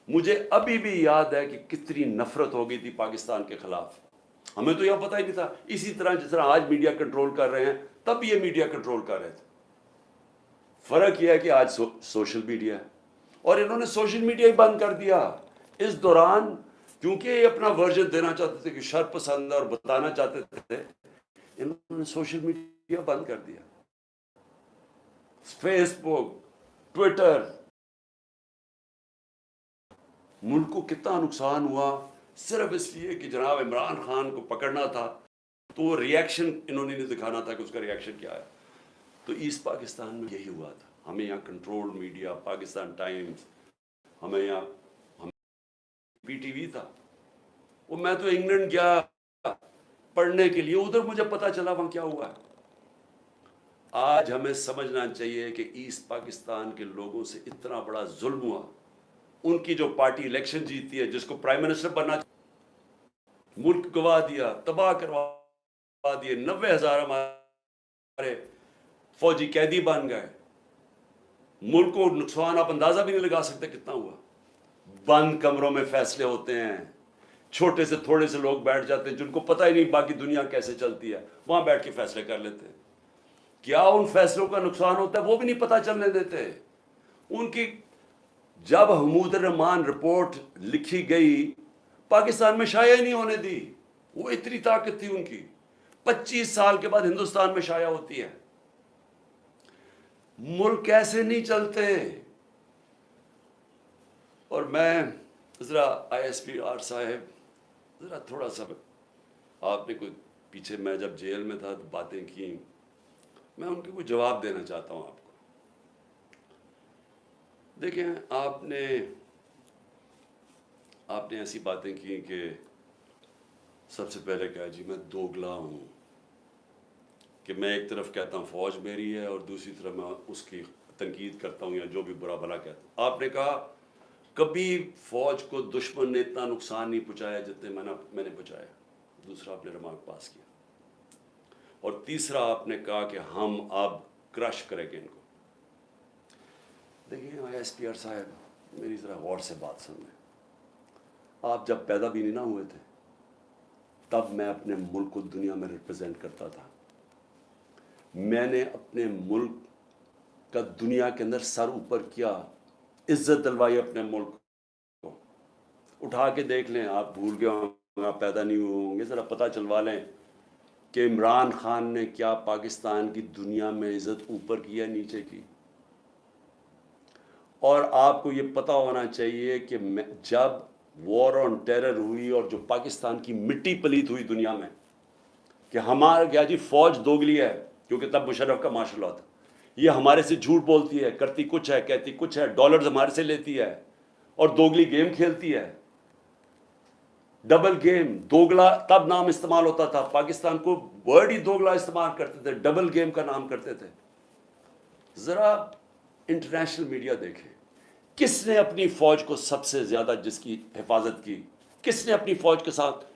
مجھے ابھی بھی یاد ہے کہ کتنی نفرت ہو گئی تھی پاکستان کے خلاف. ہمیں تو یہ پتہ ہی نہیں تھا. اسی طرح جس طرح آج میڈیا کنٹرول کر رہے ہیں تب یہ میڈیا کنٹرول کر رہے تھے. فرق یہ ہے کہ آج سوشل میڈیا ہے اور انہوں نے سوشل میڈیا ہی بند کر دیا. اس دوران کیونکہ یہ اپنا ورژن دینا چاہتے تھے کہ شر پسند اور بتانا چاہتے تھے، انہوں نے سوشل میڈیا بند کر دیا. فیس بک، ٹویٹر. ملک کو کتنا نقصان ہوا صرف اس لیے کہ جناب عمران خان کو پکڑنا تھا تو وہ ریاکشن انہوں نے نہیں دکھانا تھا کہ اس کا ریاکشن کیا ہے. تو ایسٹ پاکستان میں یہی ہوا تھا. ہمیں یہاں کنٹرول میڈیا، پاکستان ٹائمز، ہمیں یہاں PTV تھا. وہ میں تو انگلینڈ گیا پڑھنے کے لیے، ادھر مجھے پتا چلا وہاں کیا ہوا ہے. آج ہمیں سمجھنا چاہیے کہ ایسٹ پاکستان کے لوگوں سے اتنا بڑا ظلم ہوا. ان کی جو پارٹی الیکشن جیتی ہے، جس کو پرائم منسٹر بننا، ملک گوا دیا، تباہ کروا دیے. 90,000 ہمارے فوجی قیدی بن گئے. ملک کو نقصان آپ اندازہ بھی نہیں لگا سکتے کتنا ہوا. بند کمروں میں فیصلے ہوتے ہیں. چھوٹے سے تھوڑے سے لوگ بیٹھ جاتے ہیں جن کو پتہ ہی نہیں باقی دنیا کیسے چلتی ہے، وہاں بیٹھ کے فیصلے کر لیتے ہیں. کیا ان فیصلوں کا نقصان ہوتا ہے وہ بھی نہیں پتہ چلنے دیتے. ان کی جب حمود الرحمان رپورٹ لکھی گئی پاکستان میں شائع نہیں ہونے دی. وہ اتنی طاقت تھی ان کی. 25 سال کے بعد ہندوستان میں شائع ہوتی ہے. ملک ایسے نہیں چلتے. اور میں ذرا ISPR صاحب، ذرا تھوڑا سا آپ نے کوئی پیچھے، میں جب جیل میں تھا باتیں کی، میں ان کے کوئی جواب دینا چاہتا ہوں آپ کو. دیکھیں آپ نے ایسی باتیں کی کہ سب سے پہلے کہا جی میں دوگلا ہوں، کہ میں ایک طرف کہتا ہوں فوج میری ہے اور دوسری طرف میں اس کی تنقید کرتا ہوں یا جو بھی برا بھلا کہتا ہوں. آپ نے کہا کبھی فوج کو دشمن نے اتنا نقصان نہیں پہنچایا جتنے میں نے پہنچایا. دوسرا آپ نے ریمارک پاس کیا. اور تیسرا آپ نے کہا کہ ہم اب کرش کریں گے ان کو. دیکھیں ISPR صاحب میری ذرا غور سے بات سن لیں. آپ جب پیدا بھی نہیں نہ ہوئے تھے تب میں اپنے ملک کو دنیا میں ریپرزینٹ کرتا تھا. میں نے اپنے ملک کا دنیا کے اندر سر اوپر کیا، عزت دلوائی اپنے ملک کو. اٹھا کے دیکھ لیں، آپ بھول گئے ہوں، آپ پیدا نہیں ہوئے ہوں گے، ذرا پتہ چلوا لیں کہ عمران خان نے کیا پاکستان کی دنیا میں عزت اوپر کی ہے نیچے کی. اور آپ کو یہ پتہ ہونا چاہیے کہ جب وار آن ٹیرر ہوئی اور جو پاکستان کی مٹی پلیت ہوئی دنیا میں کہ ہمارا کیا جی فوج دوگلی ہے، کیونکہ تب مشرف کا مارشل لا تھا، یہ ہمارے سے جھوٹ بولتی ہے، کرتی کچھ ہے، کہتی کچھ ہے، ڈالرز ہمارے سے لیتی ہے اور دوگلی گیم کھیلتی ہے. ڈبل گیم، دوگلا تب نام استعمال ہوتا تھا. پاکستان کو ورڈ ہی دوگلا استعمال کرتے تھے، ڈبل گیم کا نام کرتے تھے. ذرا انٹرنیشنل میڈیا دیکھیں، کس نے اپنی فوج کو سب سے زیادہ جس کی حفاظت کی، کس نے اپنی فوج کے ساتھ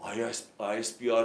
ISPR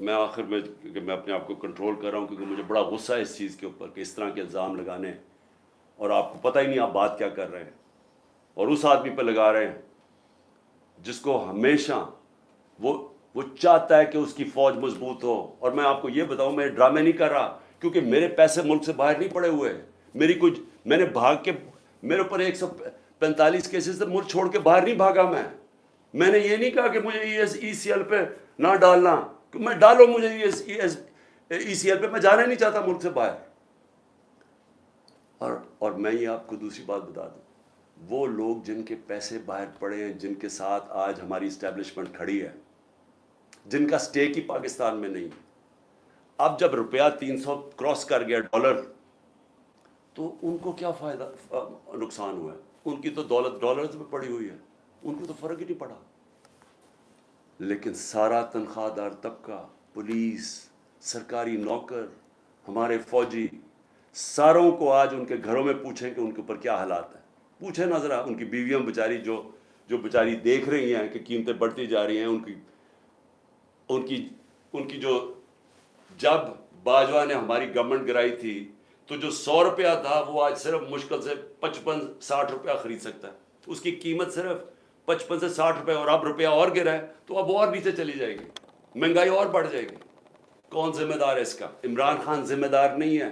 میں آخر میں کہ میں اپنے آپ کو کنٹرول کر رہا ہوں کیونکہ مجھے بڑا غصہ ہے اس چیز کے اوپر کہ اس طرح کے الزام لگانے اور آپ کو پتہ ہی نہیں آپ بات کیا کر رہے ہیں اور اس آدمی پہ لگا رہے ہیں جس کو ہمیشہ وہ چاہتا ہے کہ اس کی فوج مضبوط ہو. اور میں آپ کو یہ بتاؤں میں ڈرامے نہیں کر رہا کیونکہ میرے پیسے ملک سے باہر نہیں پڑے ہوئے. میں نے بھاگ کے میرے اوپر 145 کیسز سے ملک چھوڑ کے باہر نہیں بھاگا. میں نے یہ نہیں کہا کہ مجھے ای سی ایل پہ نہ ڈالنا, میں ڈالو مجھے ای سی ایل پہ, میں جانا نہیں چاہتا ملک سے باہر. اور میں یہ آپ کو دوسری بات بتا دوں, وہ لوگ جن کے پیسے باہر پڑے ہیں, جن کے ساتھ آج ہماری اسٹیبلشمنٹ کھڑی ہے, جن کا سٹیک ہی پاکستان میں نہیں, اب جب روپیہ 300 کراس کر گیا ڈالر, تو ان کو کیا فائدہ نقصان ہوا ہے؟ ان کی تو دولت ڈالرز میں پڑی ہوئی ہے, ان کو تو فرق ہی نہیں پڑا. لیکن سارا تنخواہ دار طبقہ, پولیس, سرکاری نوکر, ہمارے فوجی, ساروں کو آج ان کے گھروں میں پوچھیں کہ ان کے اوپر کیا حالات ہیں. پوچھیں نہ ذرا ان کی بیویاں بیچاری جو بیچاری دیکھ رہی ہیں کہ قیمتیں بڑھتی جا رہی ہیں, ان کی جو, جب باجوہ نے ہماری گورنمنٹ گرائی تھی تو جو 100 روپیہ تھا وہ آج صرف مشکل سے 55-60 روپیہ خرید سکتا ہے. اس کی قیمت صرف 55 سے 60 روپے, اور اب روپیہ اور گرا ہے تو اب اور نیچے چلی جائے گی, مہنگائی اور بڑھ جائے گی. کون ذمہ دار ہے اس کا؟ عمران خان ذمہ دار نہیں ہے.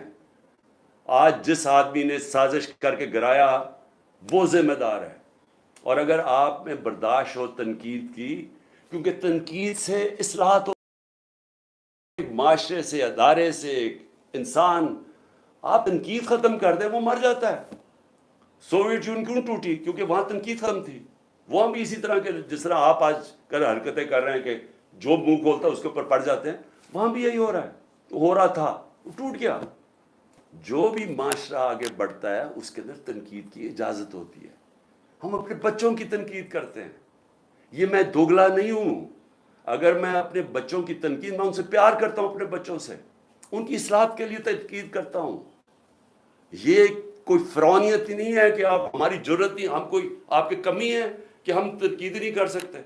آج جس آدمی نے سازش کر کے گرایا وہ ذمہ دار ہے. اور اگر آپ میں برداشت ہو تنقید کی, کیونکہ تنقید سے اصلاحات ہو, ایک معاشرے سے, ادارے سے, ایک انسان, آپ تنقید ختم کر دیں وہ مر جاتا ہے. سوویت یونین کیوں ٹوٹی؟ کیونکہ وہاں تنقید ختم تھی. وہاں بھی اسی طرح کے جس طرح آپ آج حرکتیں کر رہے ہیں کہ جو منہ کھولتا ہے اس کے اوپر پڑ جاتے ہیں, وہاں بھی یہی ہو رہا ہے, ہو رہا تھا, وہ ٹوٹ گیا. جو بھی معاشرہ آگے بڑھتا ہے اس کے اندر تنقید کی اجازت ہوتی ہے. ہم اپنے بچوں کی تنقید کرتے ہیں, یہ میں دوگلا نہیں ہوں. اگر میں اپنے بچوں کی تنقید, میں ان سے پیار کرتا ہوں, اپنے بچوں سے ان کی اصلاحات کے لیے تنقید کرتا ہوں. یہ کوئی فرعونیت ہی نہیں ہے کہ آپ ہماری ضرورت نہیں, ہم کوئی آپ کی کمی ہے کہ ہم تنقید نہیں کر سکتے,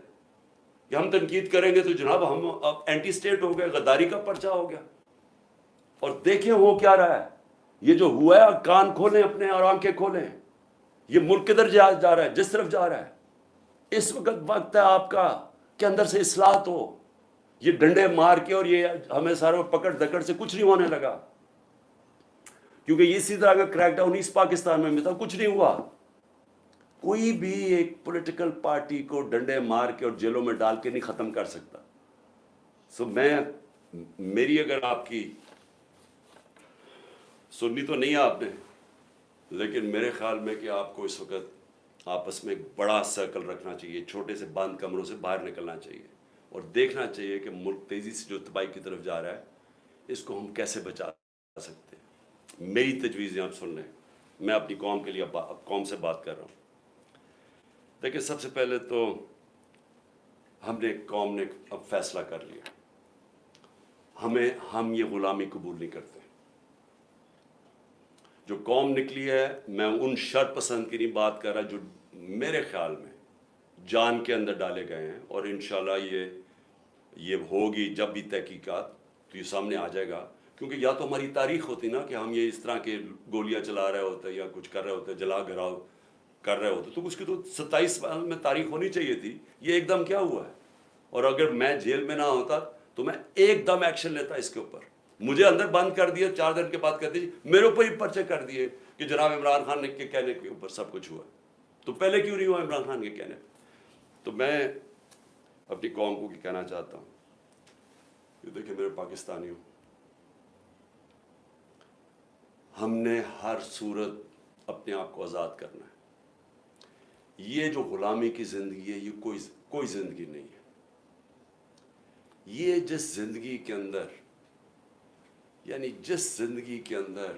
کہ ہم تنقید کریں گے تو جناب ہم اب اینٹی اسٹیٹ ہو گئے, غداری کا پرچہ ہو گیا. اور دیکھیں ہو کیا رہا ہے, یہ جو ہوا ہے, کان کھولیں اپنے اور آنکھیں کھولیں, یہ ملک کدھر جا رہا ہے, جس طرف جا رہا ہے. اس وقت ہے آپ کا کہ اندر سے اصلاحات ہو. یہ ڈنڈے مار کے اور یہ ہمیں ساروں پکڑ دکڑ سے کچھ نہیں ہونے لگا, کیونکہ اسی طرح کا کریک ڈاؤن ایسٹ پاکستان میں تھا, کچھ نہیں ہوا. کوئی بھی ایک پولیٹیکل پارٹی کو ڈنڈے مار کے اور جیلوں میں ڈال کے نہیں ختم کر سکتا. میری اگر آپ کی سنی تو نہیں آپ نے, لیکن میرے خیال میں کہ آپ کو اس وقت آپس میں ایک بڑا سرکل رکھنا چاہیے, چھوٹے سے بند کمروں سے باہر نکلنا چاہیے اور دیکھنا چاہیے کہ ملک تیزی سے جو تباہی کی طرف جا رہا ہے اس کو ہم کیسے بچا سکتے ہیں. میری تجویزیں آپ سن لیں, میں اپنی قوم کے لیے قوم سے بات کر رہا ہوں. دیکھیں, سب سے پہلے تو قوم نے اب فیصلہ کر لیا, ہم یہ غلامی قبول نہیں کرتے. جو قوم نکلی ہے, میں ان شر پسند کی نہیں بات کر رہا جو میرے خیال میں جان کے اندر ڈالے گئے ہیں, اور انشاءاللہ یہ ہوگی جب بھی تحقیقات تو یہ سامنے آ جائے گا. کیونکہ یا تو ہماری تاریخ ہوتی نا کہ ہم یہ اس طرح کے گولیاں چلا رہے ہوتے یا کچھ کر رہے ہوتے, جلا گھراؤ کر رہے ہوتے, تو اس کی تو 27 سال میں تاریخ ہونی چاہیے تھی. یہ ایک دم کیا ہوا ہے؟ اور اگر میں جیل میں نہ ہوتا تو میں ایک دم ایکشن لیتا اس کے اوپر. مجھے اندر بند کر دیا, 4 دن کے بعد کر دی, میرے اوپر ہی پرچے کر دیے کہ جناب عمران خان کے کہنے کے اوپر سب کچھ ہوا. تو پہلے کیوں نہیں ہوا عمران خان کے کہنے؟ تو میں اپنی قوم کو کہنا چاہتا ہوں کہ دیکھیں میرے پاکستانیوں, ہم نے ہر صورت اپنے آپ کو آزاد کرنا ہے. یہ جو غلامی کی زندگی ہے یہ کوئی زندگی نہیں ہے. یہ جس زندگی کے اندر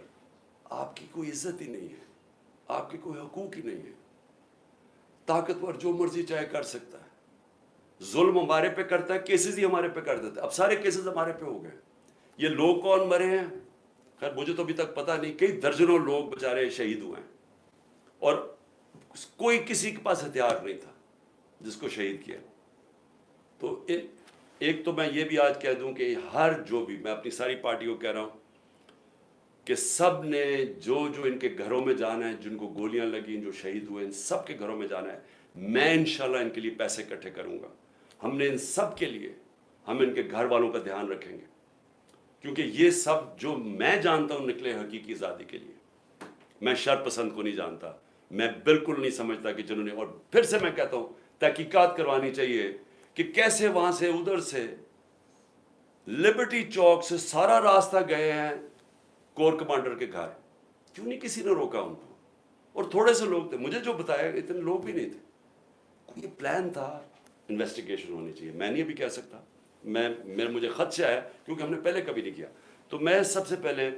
آپ کی کوئی عزت ہی نہیں ہے, آپ کے کوئی حقوق ہی نہیں ہے. طاقتور جو مرضی چاہے کر سکتا ہے, ظلم ہمارے پہ کرتا ہے, کیسز ہی ہمارے پہ کر دیتا ہے. اب سارے کیسز ہمارے پہ ہو گئے. یہ لوگ کون مرے ہیں خیر مجھے تو ابھی تک پتہ نہیں, کئی درجنوں لوگ بیچارے شہید ہوئے ہیں, اور کوئی کسی کے پاس ہتھیار نہیں تھا جس کو شہید کیا. تو ایک تو میں یہ بھی آج کہہ دوں کہ ہر جو بھی، میں اپنی ساری پارٹی کو کہہ رہا ہوں کہ سب نے جو ان کے گھروں میں جانا ہے، جن کو گولیاں لگیں، جو شہید ہوئے، ان سب کے گھروں میں جانا ہے. میں انشاءاللہ ان کے لیے پیسے اکٹھے کروں گا. ہم نے ان سب کے لیے، ہم ان کے گھر والوں کا دھیان رکھیں گے، کیونکہ یہ سب جو میں جانتا ہوں نکلے حقیقی آزادی کے لیے. میں شر پسند کو نہیں جانتا، میں بالکل نہیں سمجھتا کہ جنہوں نے، اور پھر سے میں کہتا ہوں تحقیقات کروانی چاہیے کہ کیسے وہاں سے، ادھر سے لبرٹی چوک سے سارا راستہ گئے ہیں کور کمانڈر کے گھر. کیوں نہیں کسی نے روکا ان کو؟ اور تھوڑے سے لوگ تھے، مجھے جو بتایا اتنے لوگ بھی نہیں تھے. یہ پلان تھا. انویسٹیگیشن ہونی چاہیے. میں نہیں بھی کہہ سکتا، مجھے خدشہ ہے کیونکہ ہم نے پہلے کبھی نہیں کیا. تو میں سب سے پہلے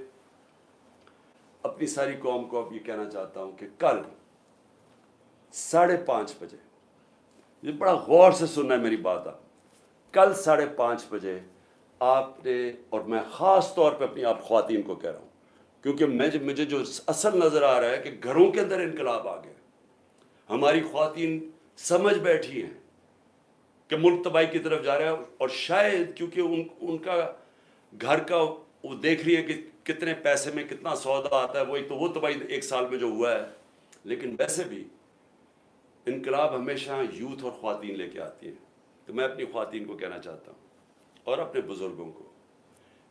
اپنی ساری قوم کو اب یہ کہنا چاہتا ہوں کہ کل 5:30 بجے، یہ بڑا غور سے سننا ہے میری بات. آپ کل 5:30 بجے آپ نے، اور میں خاص طور پہ اپنی آپ خواتین کو کہہ رہا ہوں، کیونکہ مجھے جو اصل نظر آ رہا ہے کہ گھروں کے اندر انقلاب آ گیا. ہماری خواتین سمجھ بیٹھی ہیں کہ ملک تباہی کی طرف جا رہا ہے، اور شاید کیونکہ ان کا گھر کا وہ دیکھ رہی ہے کہ کتنے پیسے میں کتنا سودا آتا ہے. وہ ایک تو وہ تباہی 1 سال میں جو ہوا ہے، لیکن ویسے بھی انقلاب ہمیشہ یوتھ اور خواتین لے کے آتی ہیں. تو میں اپنی خواتین کو کہنا چاہتا ہوں اور اپنے بزرگوں کو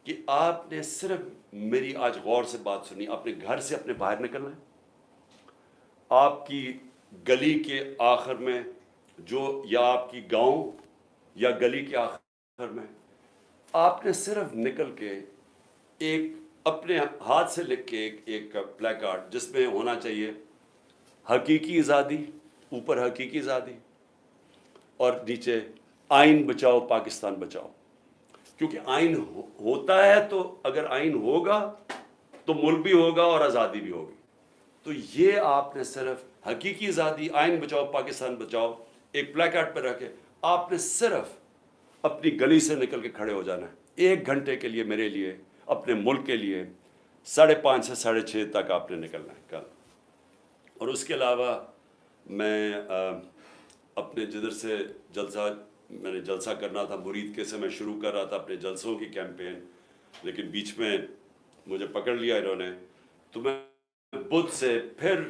کہ آپ نے صرف میری آج غور سے بات سنی. اپنے گھر سے اپنے باہر نکلنا ہے. آپ کی گلی کے آخر میں جو، یا آپ کی گاؤں یا گلی کے آخر میں، آپ نے صرف نکل کے ایک اپنے ہاتھ سے لکھ کے ایک پلے کارڈ جس میں ہونا چاہیے حقیقی آزادی، اوپر حقیقی آزادی، اور نیچے آئین بچاؤ پاکستان بچاؤ. کیونکہ آئین ہوتا ہے تو اگر آئین ہوگا تو ملک بھی ہوگا اور آزادی بھی ہوگی. تو یہ آپ نے صرف حقیقی آزادی، آئین بچاؤ پاکستان بچاؤ ایک پلے کارڈ پہ رکھے. آپ نے صرف اپنی گلی سے نکل کے کھڑے ہو جانا ہے 1 گھنٹے کے لیے میرے لیے، اپنے ملک کے لیے. 5:30 سے 6:30 تک آپ نے نکلنا ہے کل. اور اس کے علاوہ میں اپنے جدھر سے میں نے جلسہ کرنا تھا، مرید کے سے میں شروع کر رہا تھا اپنے جلسوں کی کیمپین، لیکن بیچ میں مجھے پکڑ لیا انہوں نے. تو میں بدھ سے پھر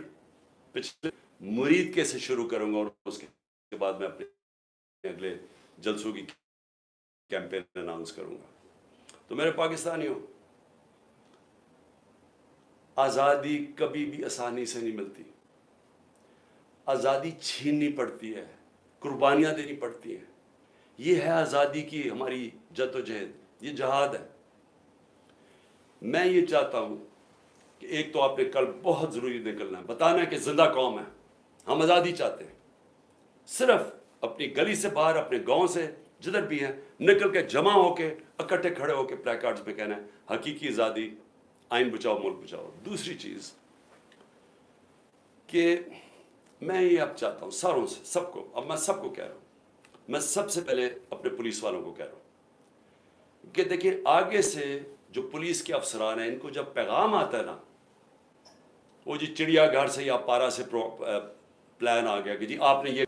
پچھلے مرید کے سے شروع کروں گا، اور اس کے بعد میں اپنے اگلے جلسوں کی کیمپین اناؤنس کروں گا. تو میرے پاکستانیوں، آزادی کبھی بھی آسانی سے نہیں ملتی. آزادی چھیننی پڑتی ہے، قربانیاں دینی پڑتی ہیں. یہ ہے آزادی کی ہماری جد و جہد، یہ جہاد ہے. میں یہ چاہتا ہوں کہ ایک تو آپ نے کل بہت ضروری نکلنا ہے، بتانا ہے کہ زندہ قوم ہے، ہم آزادی چاہتے ہیں. صرف اپنی گلی سے باہر، اپنے گاؤں سے جدھر بھی ہیں، نکل کے جمع ہو کے اکٹھے کھڑے ہو کے پلے کارڈز پہ کہنا ہے حقیقی آزادی، آئین بچاؤ ملک بچاؤ. دوسری چیز کہ میں یہ اب چاہتا ہوں ساروں سے، سب کو، اب میں سب کو کہہ رہا ہوں، میں سب سے پہلے اپنے پولیس والوں کو کہہ رہا ہوں کہ دیکھیں آگے سے جو پولیس کے افسران ہیں، ان کو جب پیغام آتا ہے نا، وہ جی چڑیا گھر سے یا پارا سے پلان آ گیا کہ جی آپ نے یہ،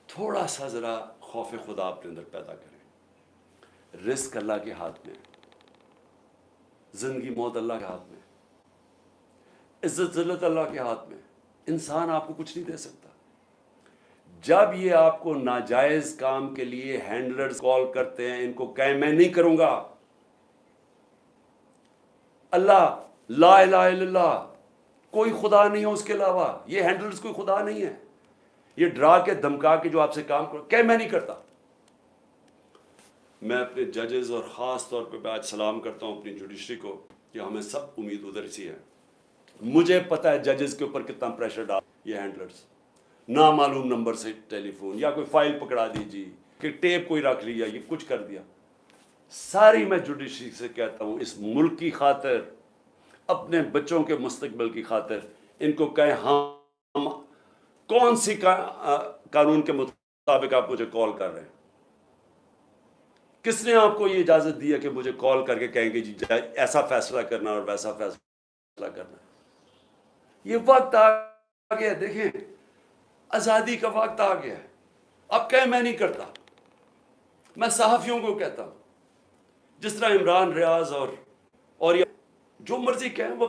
تھوڑا سا ذرا خوف خدا اپنے اندر پیدا کریں. رزق اللہ کے ہاتھ میں، زندگی موت اللہ کے ہاتھ میں، عزت ذلت اللہ کے ہاتھ میں. انسان آپ کو کچھ نہیں دے سکتا. جب یہ آپ کو ناجائز کام کے لیے ہینڈلرز کال کرتے ہیں، ان کو کہیں میں نہیں کروں گا. اللہ، لا الہ الا اللہ، کوئی خدا نہیں ہے اس کے علاوہ. یہ ہینڈلرز کوئی خدا نہیں ہے. یہ ڈرا کے دھمکا کے جو آپ سے کام کرو، کہ میں نہیں کرتا. میں اپنے ججز اور خاص طور پہ آج سلام کرتا ہوں اپنی جوڈیشری کو کہ ہمیں سب امید ادھر سی ہے. مجھے پتہ ہے ججز کے اوپر کتنا پریشر ڈال یہ ہینڈلرز، نامعلوم نمبر سے ٹیلی فون، یا کوئی فائل پکڑا دیجیے کہ ٹیپ کوئی رکھ لیا، یہ کچھ کر دیا. ساری میں جوڈیشری سے کہتا ہوں، اس ملک کی خاطر، اپنے بچوں کے مستقبل کی خاطر، ان کو کہیں ہم کون سی قانون کے مطابق آپ مجھے کال کر رہے ہیں؟ کس نے آپ کو یہ اجازت دی ہے کہ مجھے کال کر کے کہیں گے جی ایسا فیصلہ کرنا اور ویسا فیصلہ کرنا؟ یہ وقت آ گیا، دیکھیں آزادی کا وقت آ گیا ہے. اب کہیں میں نہیں کرتا. میں صحافیوں کو کہتا ہوں جس طرح عمران ریاض اور یہ جو مرضی کہیں وہ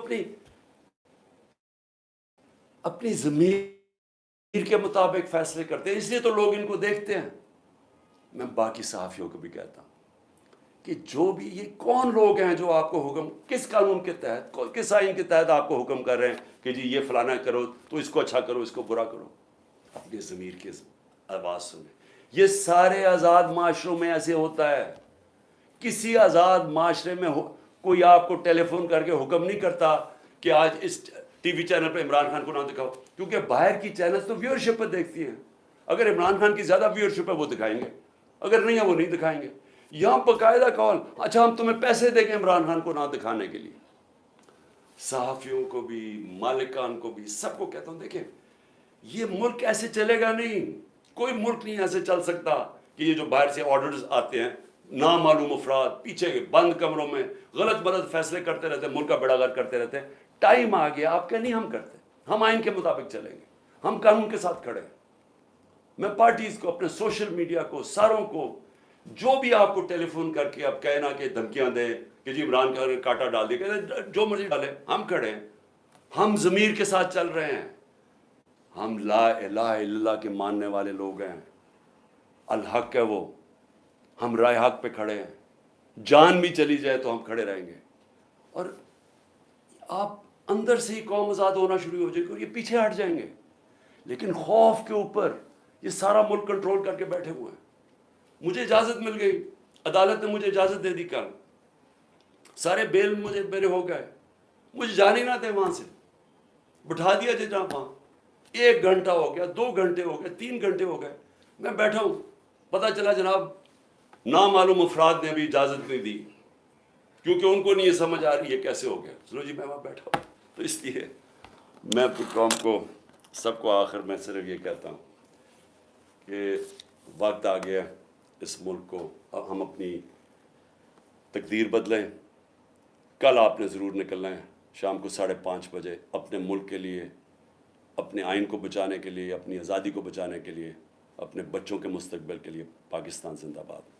اپنی ضمیر کے مطابق فیصلے کرتے ہیں، اس لیے تو لوگ ان کو دیکھتے ہیں۔ میں باقی صحافیوں کو بھی کہتا ہوں کہ جو بھی یہ کون لوگ ہیں جو آپ کو حکم، کس قانون کے تحت، کس آئین کے تحت آپ کو حکم کر رہے ہیں کہ جی یہ فلانا کرو تو اس کو اچھا کرو، اس کو برا کرو؟ اپنے ضمیر کی آواز سنیں۔ یہ سارے آزاد معاشروں میں ایسے ہوتا ہے۔ کسی آزاد معاشرے میں کوئی آپ کو ٹیلی فون کر کے حکم نہیں کرتا کہ آج اس ٹی وی چینل پہ عمران خان کو نہ دکھاؤ، کیونکہ باہر کی چینلز تو ویورشپ پہ دیکھتی ہیں۔ اگر عمران خان کی زیادہ ویورشپ ہے وہ دکھائیں گے، اگر نہیں ہے وہ نہیں دکھائیں گے۔ یہاں باقاعدہ کال، اچھا ہم تمہیں پیسے دیں گے عمران خان کو نہ دکھانے کے لیے۔ صحافیوں کو بھی، مالکان کو بھی، سب کو کہتا ہوں دیکھیں یہ ملک ایسے چلے گا نہیں، کوئی ملک نہیں ایسے چل سکتا کہ یہ جو باہر سے آرڈرز آتے ہیں، نامعلوم افراد پیچھے بند کمروں میں غلط ملت فیصلے کرتے رہتے ہیں، ملک کا بیڑا غرق کرتے رہتے ہیں۔ ٹائم آ گیا آپ کہ نہیں ہم کرتے، ہم آئین کے مطابق چلیں گے، ہم قانون کے ساتھ کھڑے ہیں۔ میں پارٹیز کو، اپنے سوشل میڈیا کو، ساروں کو، جو بھی آپ کو ٹیلی فون کر کے اب کہنا کہ دھمکیاں دیں کہ جی عمران خان نے کاٹا ڈال دیا، کہ جو مرضی ڈالے، ہم کھڑے ہیں، ہم ضمیر کے ساتھ چل رہے ہیں، ہم لا الہ الا اللہ کے ماننے والے لوگ ہیں، الحق ہے وہ، ہم رائے حق پہ کھڑے ہیں، جان بھی چلی جائے تو ہم کھڑے رہیں گے۔ اور آپ اندر سے ہی قوم آزاد ہونا شروع ہو جائے گی اور یہ پیچھے ہٹ جائیں گے، لیکن خوف کے اوپر یہ سارا ملک کنٹرول کر کے بیٹھے ہوئے ہیں۔ مجھے اجازت مل گئی، عدالت نے مجھے اجازت دے دی، کل سارے بیل میرے ہو گئے، مجھے جانے نہ تھے وہاں سے، بٹھا دیا جناب وہاں، 1 گھنٹہ ہو گیا، 2 گھنٹے ہو گئے، 3 گھنٹے ہو گئے، میں بیٹھا ہوں، پتہ چلا جناب نامعلوم افراد نے بھی اجازت نہیں دی، کیونکہ ان کو نہیں یہ سمجھ آ رہی ہے کیسے ہو گیا۔ چلو جی میں وہاں بیٹھا ہوں۔ تو اس لیے میں اپنی قوم کو، سب کو آخر میں صرف یہ کہتا ہوں کہ وقت آ گیا اس ملک کو، اب ہم اپنی تقدیر بدلیں۔ کل آپ نے ضرور نکلنا ہے شام کو 5:30 بجے اپنے ملک کے لیے، اپنے آئین کو بچانے کے لیے، اپنی آزادی کو بچانے کے لیے، اپنے بچوں کے مستقبل کے لیے۔ پاکستان زندہ باد۔